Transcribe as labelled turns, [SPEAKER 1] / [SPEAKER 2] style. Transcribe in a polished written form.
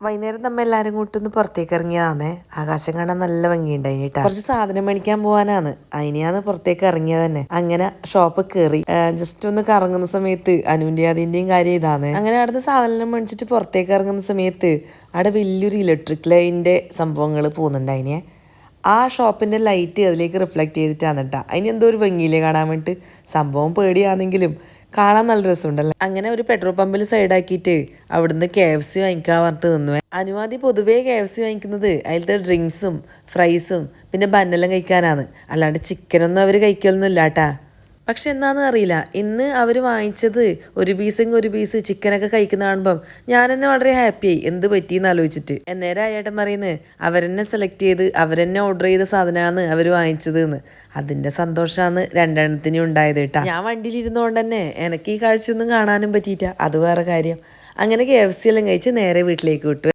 [SPEAKER 1] വൈകുന്നേരം നമ്മ എല്ലാരും കൂട്ടൊന്ന് പുറത്തേക്ക് ഇറങ്ങിയതാന്നേ. ആകാശം കാണാൻ നല്ല ഭംഗിയുണ്ടായിന് കേട്ടാ. കുറച്ച് സാധനം മേടിക്കാൻ പോവാനാണ്, അതിനെയാണ് പുറത്തേക്ക് ഇറങ്ങിയത് തന്നെ. അങ്ങനെ ഷോപ്പ് കയറി ജസ്റ്റ് ഒന്ന് കറങ്ങുന്ന സമയത്ത് അനുവിന്റെ അതിന്റെയും കാര്യം ഇതാണ്. അങ്ങനെ അവിടുന്ന് സാധനം മേടിച്ചിട്ട് പുറത്തേക്ക് ഇറങ്ങുന്ന സമയത്ത് അവിടെ വലിയൊരു ഇലക്ട്രിക് ലൈനിന്റെ സംഭവങ്ങൾ പോകുന്നുണ്ടായിനെ. ആ ഷോപ്പിന്റെ ലൈറ്റ് അതിലേക്ക് റിഫ്ലക്ട് ചെയ്തിട്ടാണ് കേട്ടാ. അതിന് എന്തോ ഒരു ഭംഗിയില്ലേ കാണാൻ വേണ്ടിട്ട്. സംഭവം പേടിയാണെങ്കിലും കാണാൻ നല്ല രസമുണ്ടല്ലോ. അങ്ങനെ ഒരു പെട്രോൾ പമ്പിൽ സൈഡാക്കിയിട്ട് അവിടുന്ന് KFC വാങ്ങിക്കാൻ പറഞ്ഞിട്ട് നിന്നു. അനുവാദി പൊതുവേ KFC വാങ്ങിക്കുന്നത് അതിലത്തെ ഡ്രിങ്ക്സും ഫ്രൈസും പിന്നെ ബന്നെല്ലാം കഴിക്കാനാണ്, അല്ലാണ്ട് ചിക്കനൊന്നും അവർ കഴിക്കലൊന്നും ഇല്ലാട്ടാ. പക്ഷെ എന്താണെന്ന് അറിയില്ല, ഇന്ന് അവർ വാങ്ങിച്ചത് ഒരു പീസ് ചിക്കനൊക്കെ കഴിക്കുന്ന കാണുമ്പം ഞാൻ തന്നെ വളരെ ഹാപ്പിയായി. എന്ത് പറ്റിയെന്ന് ആലോചിച്ചിട്ട്. എന്നേരം അയ്യേട്ടൻ പറയുന്നത് അവരെന്നെ സെലക്ട് ചെയ്ത് അവരെന്നെ ഓർഡർ ചെയ്ത സാധനമാണ് അവർ വാങ്ങിച്ചത് എന്ന്. അതിൻ്റെ സന്തോഷമാണ് രണ്ടെണ്ണത്തിനും ഉണ്ടായത് കേട്ടാ. ഞാൻ വണ്ടിയിലിരുന്നോണ്ട് തന്നെ എനിക്ക് ഈ കാഴ്ചയൊന്നും കാണാനും പറ്റിയിട്ട, അത് വേറെ കാര്യം. അങ്ങനെ KFC എല്ലാം കഴിച്ച് നേരെ വീട്ടിലേക്ക് വിട്ടു.